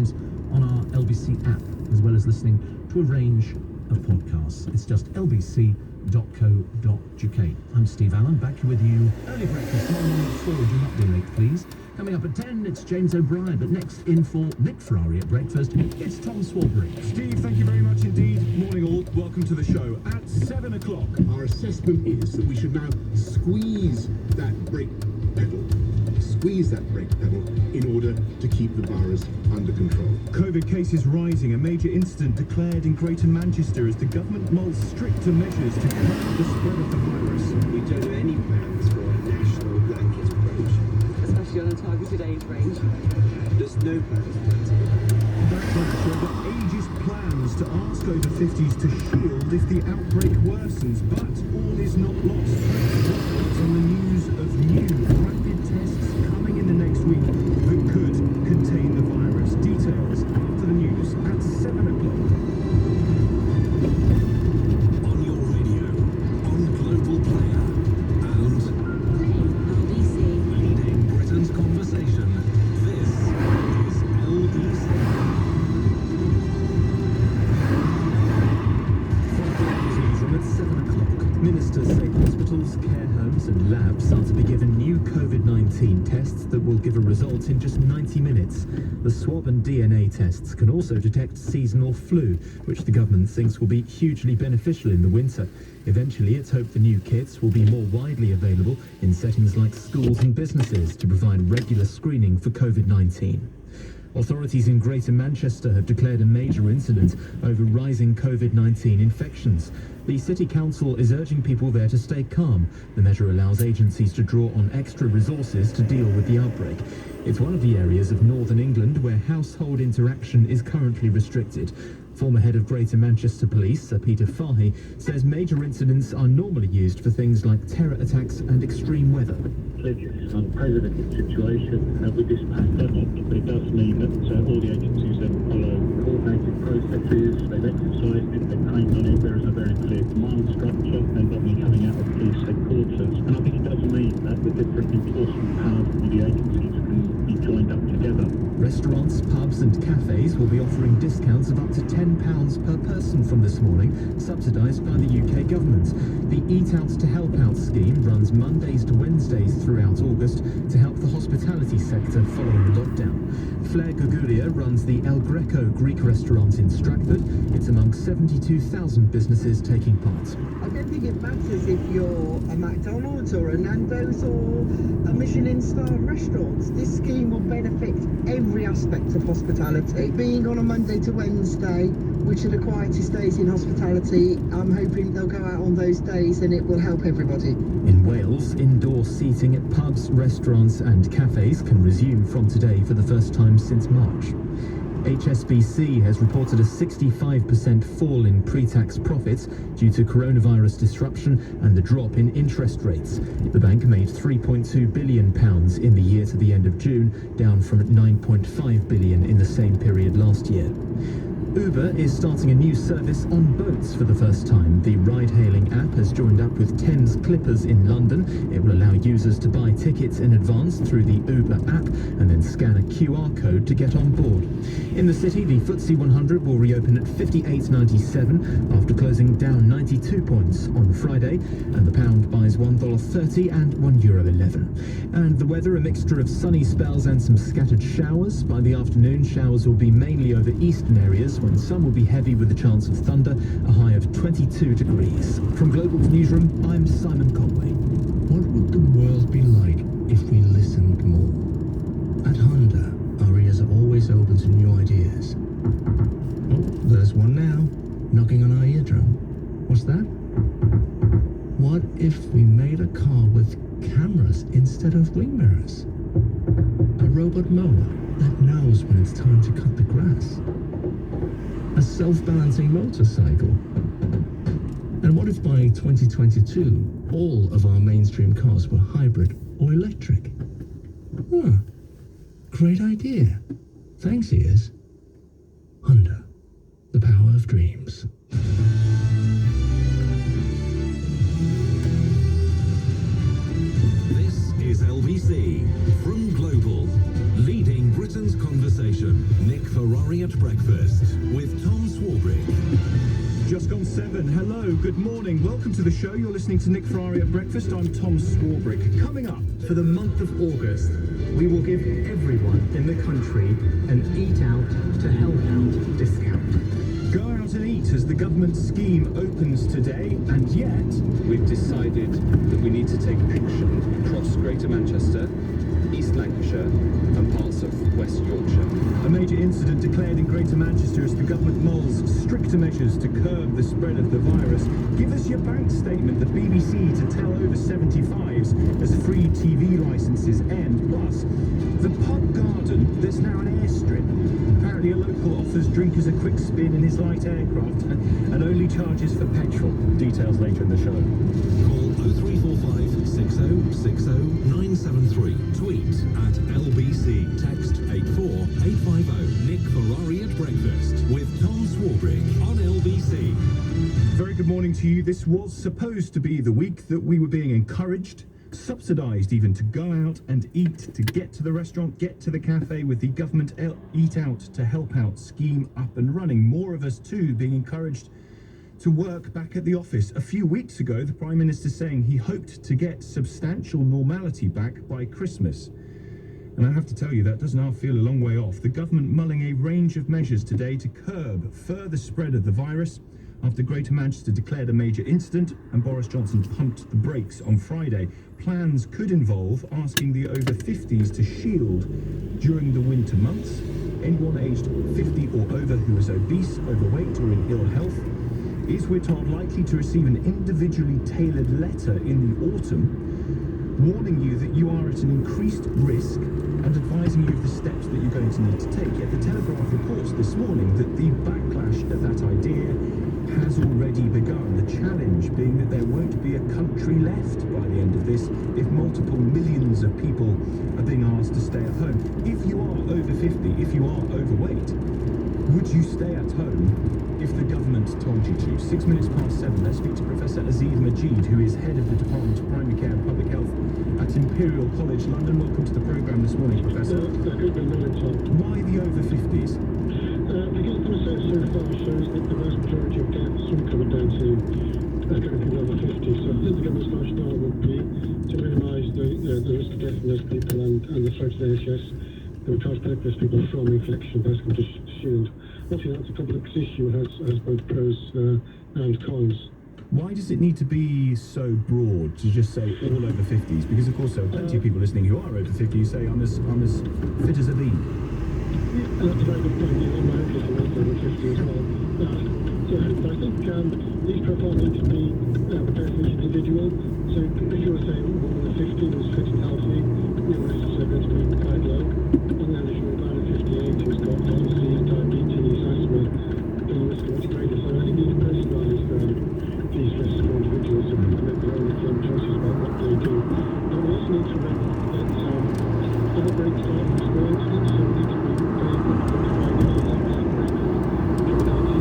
programmes on our LBC app, as well as listening to a range of podcasts. It's just lbc.co.uk. I'm Steve Allen, back with you. Early breakfast, morning at 4. Do not be late, please. Coming up at 10, it's James O'Brien, but next in for Nick Ferrari at breakfast, it's Tom Swarbrick. Steve, thank you very much indeed. Morning all, welcome to the show. At 7 o'clock. Our assessment is that we should now squeeze that brake pedal in order to keep the virus under control. COVID cases rising, a major incident declared in Greater Manchester as the government mulls stricter measures to curb the spread of the virus. We don't have any plans for a national blanket approach. Especially on a targeted age range. There's no plans for that. Background show that ageist plans to ask over 50s to shield if the outbreak worsens, but all is not lost. What's on the news of new rapid tests coming in the next week that could contain the virus. Details after the news at 7 o'clock. On your radio, on Global Player, and LBC. leading Britain's conversation. This is LBC. From at 7 o'clock, ministers say hospitals, care homes and labs are to be given new COVID-19 tests that will give a result in just 90 minutes. The swab and DNA tests can also detect seasonal flu, which the government thinks will be hugely beneficial in the winter. Eventually, it's hoped the new kits will be more widely available in settings like schools and businesses to provide regular screening for COVID-19. Authorities in Greater Manchester have declared a major incident over rising COVID-19 infections. The City Council is urging people there to stay calm. The measure allows agencies to draw on extra resources to deal with the outbreak. It's one of the areas of northern England where household interaction is currently restricted. Former head of Greater Manchester Police, Sir Peter Fahy, says major incidents are normally used for things like terror attacks and extreme weather. Clearly, it's an unprecedented situation with this pandemic, but it does mean that all the agencies then follow coordinated processes, they've exercised it, they've trained on it, there is a very clear command structure, and normally coming out of police headquarters. And I think it does mean that the different enforcement powers of the agencies can be joined up together. Restaurants, pubs and cafes will be offering discounts of up to £10 per person from this morning, subsidised by the UK government. The Eat Out to Help Out scheme runs Mondays to Wednesdays throughout August to help the hospitality sector following the lockdown. Flair Gugulia runs the El Greco Greek restaurant in Stratford. It's among 72,000 businesses taking part. I don't think it matters if you're a McDonald's or a Nando's or a Michelin-starred restaurant. This scheme will benefit every aspect of hospitality. Being on a Monday to Wednesday, which are the quietest days in hospitality, I'm hoping they'll go out on those days and it will help everybody. In Wales, indoor seating at pubs, restaurants and cafes can resume from today for the first time since March. HSBC has reported a 65% fall in pre-tax profits due to coronavirus disruption and the drop in interest rates. The bank made £3.2 billion in the year to the end of June, down from £9.5 billion in the same period last year. Uber is starting a new service on boats for the first time. The ride-hailing app has joined up with Thames Clippers in London. It will allow users to buy tickets in advance through the Uber app and then scan a QR code to get on board. In the city, the FTSE 100 will reopen at 58.97 after closing down 92 points on Friday, and the pound buys $1.30 and €1.11. And the weather, a mixture of sunny spells and some scattered showers. By the afternoon, showers will be mainly over eastern areas, when some will be heavy with a chance of thunder, a high of 22 degrees. From Global's newsroom, I'm Simon Conway. What would the world be like if we listened more? At Honda, our ears are always open to new ideas. Oh, there's one now, knocking on our eardrum. What's that? What if we made a car with cameras instead of wing mirrors? A robot mower that knows when it's time to cut the grass. A self-balancing motorcycle. And what if by 2022, all of our mainstream cars were hybrid or electric? Huh. Great idea. Thanks, ears. Honda. The power of dreams. This is LBC from Global, leading Britain's conversation. Nick Ferrari at Breakfast with Tom Swarbrick. Just gone 7. Hello, good morning. Welcome to the show. You're listening to Nick Ferrari at Breakfast. I'm Tom Swarbrick. Coming up, For the month of August, we will give everyone in the country an Eat Out to Help Out discount. go out and eat as the government scheme opens today, and yet We've decided that we need to take action across Greater Manchester, East Lancashire and parts of West Yorkshire. a major incident declared in Greater Manchester as the government mulls stricter measures to curb the spread of the virus. Give us your bank statement, the BBC to tell over 75s as free TV licences end. Plus, the pub garden, there's now an airstrip. Apparently a local offers drinkers a quick spin in his light aircraft and only charges for petrol. Details later in the show. Call 0345 6060 973. Tweet at LBC. Text 84850. Nick Ferrari at Breakfast with Tom Swarbrick on LBC. Very good morning to you. This was supposed to be the week that we were being encouraged, subsidised even, to go out and eat, to get to the restaurant, get to the cafe, with the government Eat Out to Help Out scheme up and running. More of us too being encouraged to work back at the office. A few weeks ago, the Prime Minister saying he hoped to get substantial normality back by Christmas. And I have to tell you, that does now feel a long way off. The government mulling a range of measures today to curb further spread of the virus after Greater Manchester declared a major incident and Boris Johnson pumped the brakes on Friday. Plans could involve asking the over 50s to shield during the winter months. Anyone aged 50 or over who is obese, overweight or in ill health is, we're told, likely to receive an individually tailored letter in the autumn warning you that you are at an increased risk and advising you of the steps that you're going to need to take. Yet the Telegraph reports this morning that the backlash at that idea has already begun. The challenge being that there won't be a country left by the end of this if multiple millions of people are being asked to stay at home. If you are over 50, if you are overweight, would you stay at home if the government told you to? 6 minutes past 7, let's speak to Professor Aziz Majid, who is head of the Department of Primary Care and Public Health at Imperial College London. Welcome to the programme this morning, Professor. Good morning, Tom. Why the over 50s? Because the research so far shows that the vast majority of deaths will come down to drinking over 50. So I think the government's rationale would be to minimise the risk of death in those people and the threat to the NHS that would try to protect those people from infection by shield. Obviously, that's a complex issue. It has both pros and cons. Why does it need to be so broad to just say all over 50s? Because of course there are plenty of people listening who are over 50 who say I'm as fit as a bee. Yeah, and that's a very good point. Yeah, my own case, I'm also over 50 as well. But I think these profiles need to be prepared for each individual. So if you were saying one over 50 was fit and healthy, your risks are going to be quite low. And then if you're about 58 who's got heart disease, diabetes, asthma, then the risk is much greater. So I think you need to personalise these risks for individuals and make their own informed choices about what they do. But we also need to remember that outbreaks are experienced, so we need to be very good at identifying any outbreaks of COVID-19 exclusively.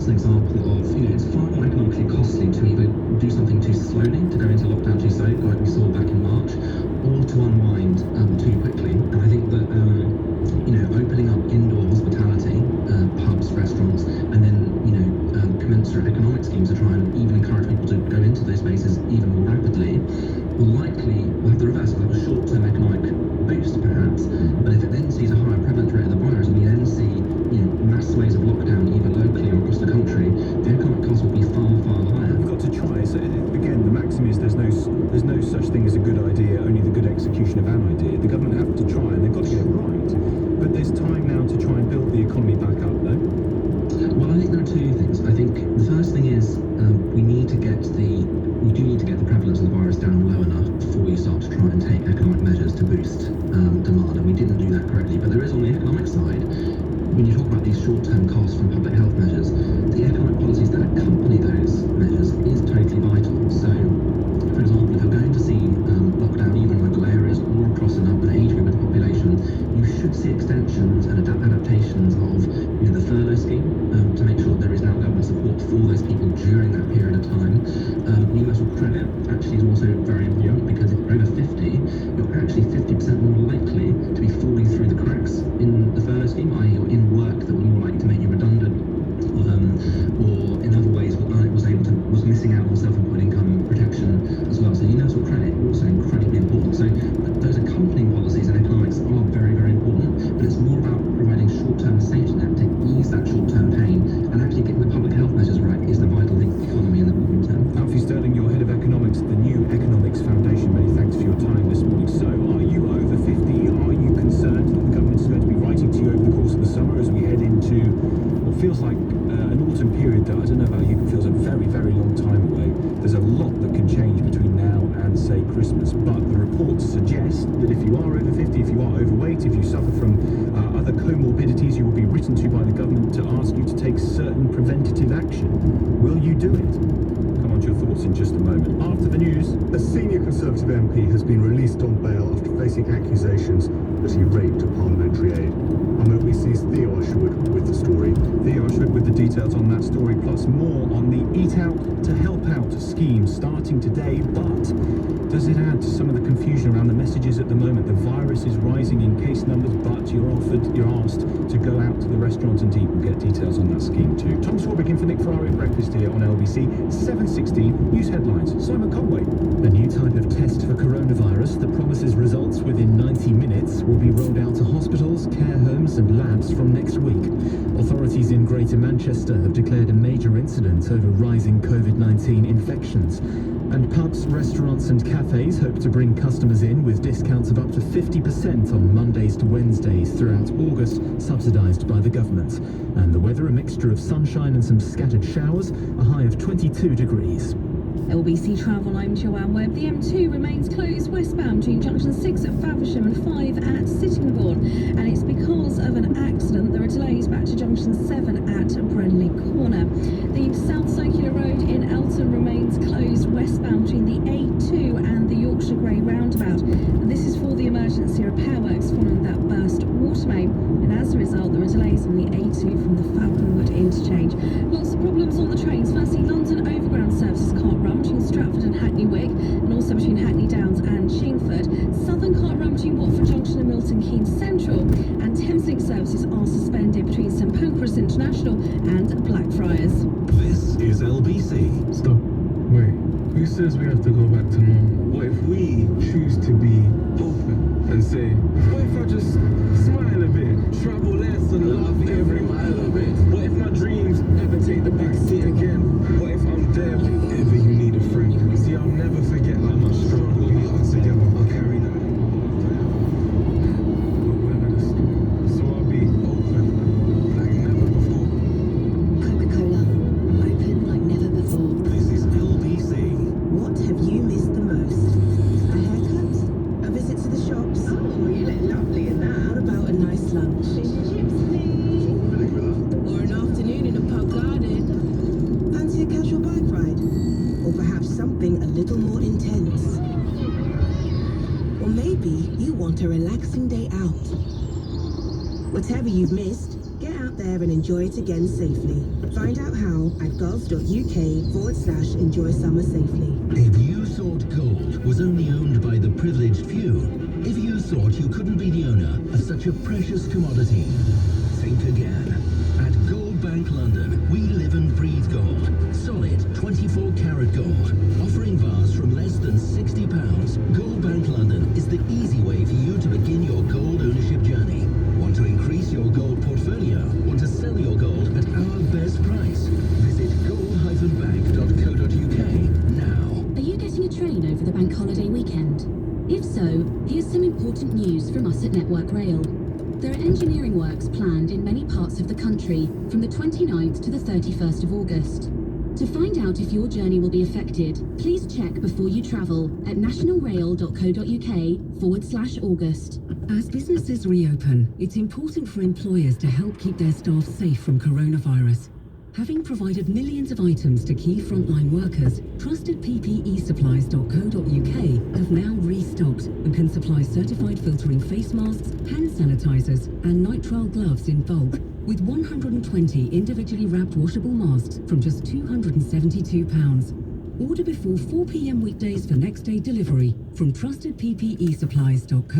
that's an example of, it's far more economically costly to either do something too slowly, to go into lockdown too slowly, like we saw back in March, or to unwind too quickly. And I think that, opening up indoor hospitality, pubs, restaurants, and then, commensurate economic schemes to try and even encourage people to go into those spaces even more rapidly, will likely have the reverse, will have a short-term economic boost, perhaps. But if it then sees a higher prevalence rate of the virus, and we then see, mass waves of lockdown either locally or across the country, the economic cost will be far, far higher. You've got to try. So again, the maxim is there's no such thing as a good idea, only the good execution of an idea. The government have to try, and they've got to get it right. But there's time now to try and build the economy back up, no? Well, I think there are two things. I think the first thing is we do need to get the prevalence of the virus down low enough before you start to try and take economic measures to boost demand, and we didn't do that correctly. But there is, on the economic side, when you talk about these short-term costs from public health measures, the economic policies that accompany those measures is totally vital. So, for example, if you're going to see lockdown even in local areas or across an age group of the population, you should see extensions and adaptations of the furlough scheme to make sure that there is now government support for those people during that period of time. Universal credit actually is also very important, because if you're over 50, you're actually 50% more likely to be falling through the cracks in the furlough scheme, i.e. you're in work that was more likely to make you redundant, or in other ways was missing out on self-employed income protection as well. So universal credit also incredibly important. So those accompanying policies and economics are very, very important, but it's more about providing short-term safety net to ease that short-term pain, and actually getting the public health measures right is the vital thing for the economy in the long term. Alfie Sterling, you're head of economics at the New Economics Foundation. Many thanks for your time this morning. So, are you over 50? Are you concerned that the government is going to be writing to you over the course of the summer as we head into what feels like an autumn period that, I don't know about you, but feels a very, very long time away? There's a lot that can change between now and, say, Christmas. But the reports suggest that if you are over 50, if you are overweight, if you suffer from other comorbidities, you will be written to by the government to ask you to take certain preventative action. Will you do it? Come on to your thoughts in just a moment. After the news, A senior Conservative MP has been released on bail after facing accusations that he raped a parliamentary aide. I'm OBC's Theo Usherwood with the story. Theo Usherwood with the details on that story, plus more on the Eat Out to Help Out scheme starting today. But does it add to some of the confusion around the messages at the moment? The virus is rising in case numbers, but you're asked to go out to the restaurant and eat. We'll get details on that scheme too. Tom Swarbrick in for Nick Ferrari at breakfast here on LBC. 7:16 news headlines. Simon Conway. A new type of test for coronavirus that promises results within 90 minutes will be rolled out to hospitals, care homes and labs from next week. Authorities in Greater Manchester have declared a major incident over rising COVID-19 infections. And pubs, restaurants and cafes hope to bring customers in with discounts of up to 50% on Mondays to Wednesdays throughout August, subsidised by the government. And the weather, a mixture of sunshine and some scattered showers, a high of 22 degrees. LBC Travel, I'm Joanne Webb. The M2 remains closed westbound between junction 6 at Faversham and 5 at Sittingbourne. And it's because of an accident. There are delays back to junction 7 at Brenley Corner. The South Circular Road in Elton remains closed westbound between the A2 and the Yorkshire Grey roundabout. And this is for the emergency repair works following that burst water main. And as a result, there are delays on the A2 from the Falconwood interchange. Lots of problems on the trains. Firstly, London Overground services can't run between Stratford and Hackney Wick, and also between Hackney Downs and Chingford. Southern can't run between Watford Junction and Milton Keynes Central, and Thameslink services are suspended between St Pancras International and Blackfriars. This is LBC. Stop. Wait. Who says we have to go back to normal? What if we choose to be open and say, what if I just smile a bit, travel less and love every mile of it? What if my dreams ever take the back seat again? What if I'm there whenever you need a friend? See, I'll never forget how much struggle we are together. I'll carry that. So I'll be open like never before. Coca-Cola, open like never before. This is LBC. What have you missed the most? A haircut? A visit to the shops? Oh, you look lovely in that. What about a nice lunch? Fish and chips, please. Or an afternoon in a pub garden? Fancy a casual bike ride? Or perhaps something a little more intense? Or maybe you want a relaxing day out. Whatever you've missed, get out there and enjoy it again safely. Find out how at gov.uk/enjoy summer safely. If you thought gold was only owned by the privileged few, if you thought you couldn't be the owner of such a precious commodity, think again. At Gold Bank London, we live and breathe gold. Solid 24-karat gold. Offering bars from less than £60, Gold Bank London is the easy way for you to begin your gold ownership journey. Want to increase your gold portfolio? Want to sell your gold at our best price? Visit gold-bank.co.uk now. Are you getting a train over the bank holiday weekend? If so, here's some important news from us at Network Rail. There are engineering works planned in many parts of the country from the 29th to the 31st of August. To find out if your journey will be affected, please check before you travel at nationalrail.co.uk/August. As businesses reopen, it's important for employers to help keep their staff safe from coronavirus. Having provided millions of items to key frontline workers, trusted PPEsupplies.co.uk have now restocked and can supply certified filtering face masks, hand sanitizers, and nitrile gloves in bulk, with 120 individually wrapped washable masks from just £272. Order before 4 p.m. weekdays for next day delivery from trustedppesupplies.co.uk.